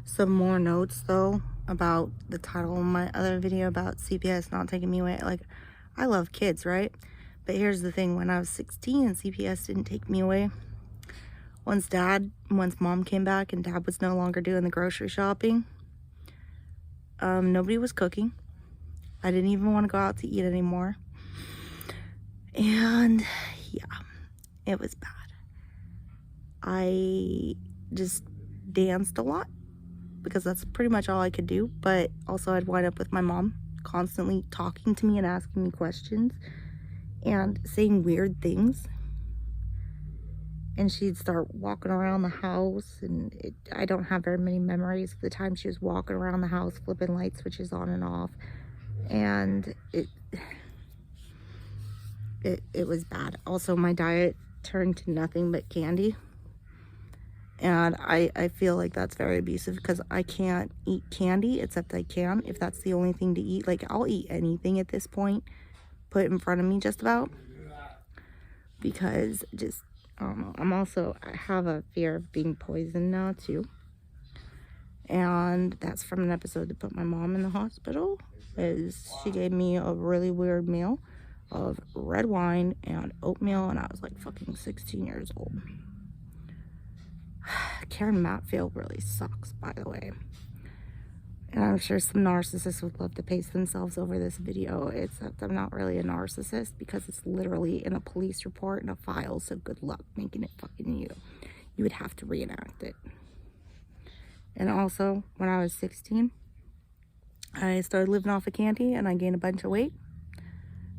Some more notes though about the title of my other video about CPS not taking me away. Like, I love kids, right? But here's the thing: when I was 16 and CPS didn't take me away, once mom came back and dad was no longer doing the grocery shopping, nobody was cooking. I didn't even want to go out to eat anymore. And yeah, it was bad. I just danced a lot because that's pretty much all I could do. But also I'd wind up with my mom constantly talking to me and asking me questions and saying weird things. And she'd start walking around the house, and I don't have very many memories of the time she was walking around the house flipping light switches on and off. And it was bad. Also, my diet turned to nothing but candy. And I feel like that's very abusive because I can't eat candy, except I can if that's the only thing to eat. Like, I'll eat anything at this point, put in front of me just about, because just, I don't know. I have a fear of being poisoned now too. And that's from an episode that put my mom in the hospital. She gave me a really weird meal of red wine and oatmeal, and I was like fucking 16 years old. Karen Matfield really sucks, by the way. And I'm sure some narcissists would love to paste themselves over this video, except I'm not really a narcissist because it's literally in a police report and a file, so good luck making it fucking you. You would have to reenact it. And also, when I was 16, I started living off of candy and I gained a bunch of weight.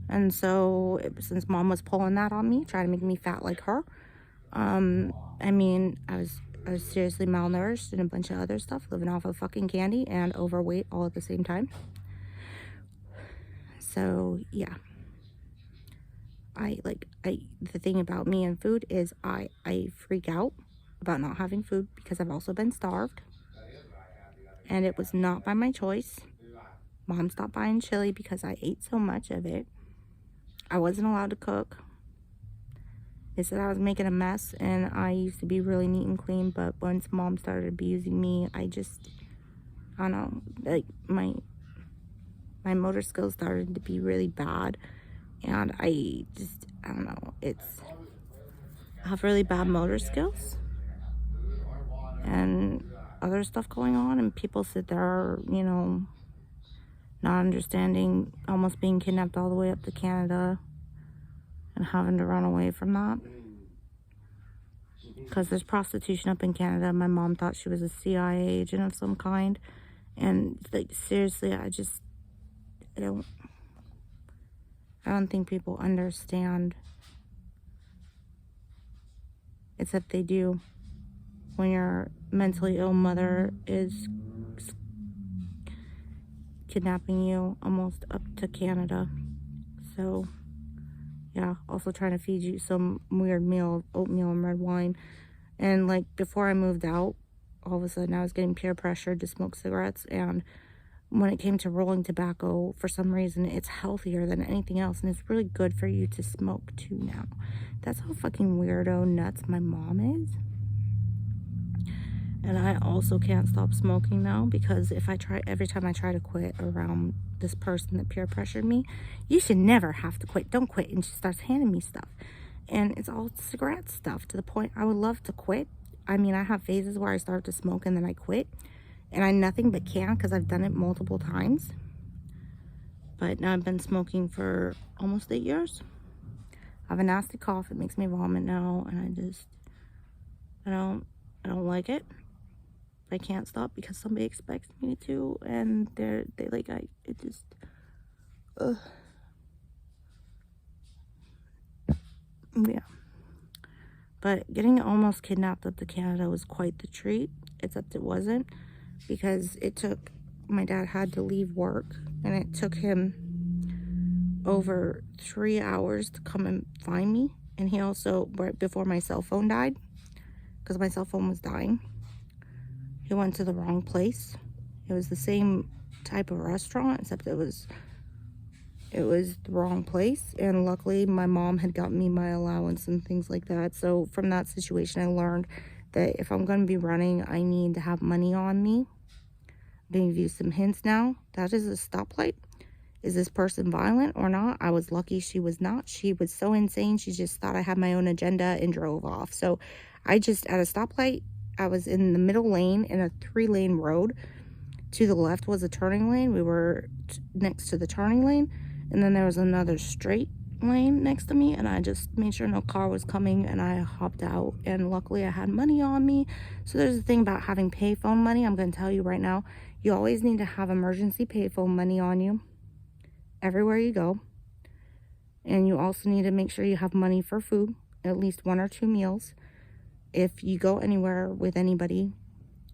And so, since mom was pulling that on me, trying to make me fat like her, I mean, I was seriously malnourished and a bunch of other stuff, living off of fucking candy and overweight all at the same time. So, yeah. The thing about me and food is I freak out about not having food because I've also been starved. And it was not by my choice. Mom stopped buying chili because I ate so much of it. I wasn't allowed to cook. They said I was making a mess, and I used to be really neat and clean, but once mom started abusing me, I don't know, like, my motor skills started to be really bad, and I don't know, I have really bad motor skills, and other stuff going on, and people sit there, you know, not understanding, almost being kidnapped all the way up to Canada and having to run away from that because there's prostitution up in Canada. My mom thought she was a CIA agent of some kind, and like, seriously, I don't think people understand, except they do, when your mentally ill mother is kidnapping you almost up to Canada. So yeah, also trying to feed you some weird meal of oatmeal and red wine. And like, before I moved out, all of a sudden I was getting peer pressured to smoke cigarettes, and when it came to rolling tobacco, for some reason it's healthier than anything else, and it's really good for you to smoke too now. That's how fucking weirdo nuts my mom is. And I also can't stop smoking now because every time I try to quit around this person that peer pressured me, you should never have to quit. Don't quit. And she starts handing me stuff. And it's all cigarette stuff, to the point I would love to quit. I mean, I have phases where I start to smoke and then I quit. And I nothing but can, because I've done it multiple times. But now I've been smoking for almost 8 years. I have a nasty cough. It makes me vomit now. And I don't like it. I can't stop because somebody expects me to, and yeah. But getting almost kidnapped up to Canada was quite the treat, except it wasn't, because my dad had to leave work, and it took him over 3 hours to come and find me. And he also, right before my cell phone died, because my cell phone was dying, he went to the wrong place. It was the same type of restaurant, except it was the wrong place. And luckily, my mom had gotten me my allowance and things like that. So from that situation, I learned that if I'm going to be running, I need to have money on me. Giving you some hints now. That is a stoplight. Is this person violent or not? I was lucky she was not. She was so insane. She just thought I had my own agenda and drove off. So I just, at a stoplight, I was in the middle lane in a 3-lane road. To the left was a turning lane. We were next to the turning lane. And then there was another straight lane next to me. And I just made sure no car was coming. And I hopped out. And luckily I had money on me. So there's the thing about having payphone money. I'm going to tell you right now. You always need to have emergency payphone money on you everywhere you go. And you also need to make sure you have money for food. At least 1 or 2 meals. If you go anywhere with anybody,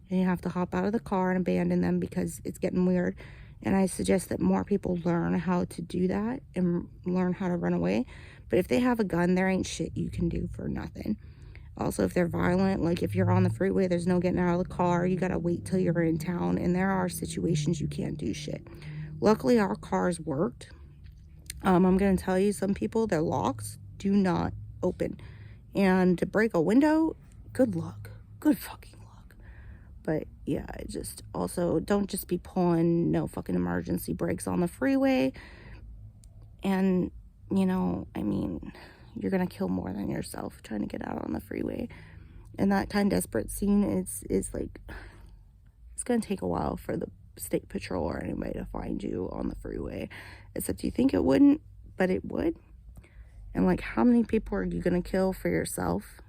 and you have to hop out of the car and abandon them because it's getting weird. And I suggest that more people learn how to do that and learn how to run away. But if they have a gun, there ain't shit you can do for nothing. Also, if they're violent, like if you're on the freeway, there's no getting out of the car. You gotta wait till you're in town. And there are situations you can't do shit. Luckily, our cars worked. I'm gonna tell you, some people, their locks do not open. And to break a window, good luck. Good fucking luck. But yeah, I just also don't just be pulling no fucking emergency brakes on the freeway. And, you know, I mean, you're going to kill more than yourself trying to get out on the freeway. And that kind of desperate scene is like, it's going to take a while for the state patrol or anybody to find you on the freeway. Except you think it wouldn't, but it would. And like, how many people are you going to kill for yourself?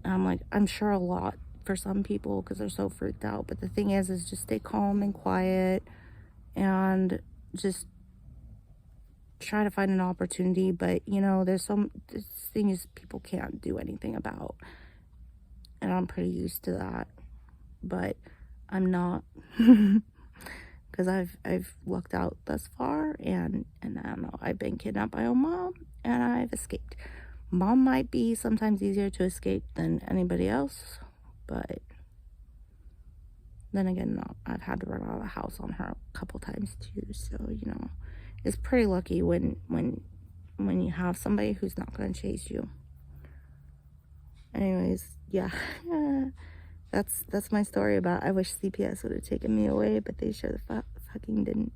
And I'm like, I'm sure a lot for some people because they're so freaked out. But the thing is just stay calm and quiet and just try to find an opportunity. But you know, there's this thing is people can't do anything about, and I'm pretty used to that. But I'm not, because I've lucked out thus far, and I don't know, I've been kidnapped by my own mom and I've escaped. Mom might be sometimes easier to escape than anybody else, but then again, no, I've had to run out of the house on her a couple times too. So, you know, it's pretty lucky when you have somebody who's not going to chase you. Anyways, yeah, that's my story about, I wish CPS would have taken me away, but they sure the fucking didn't.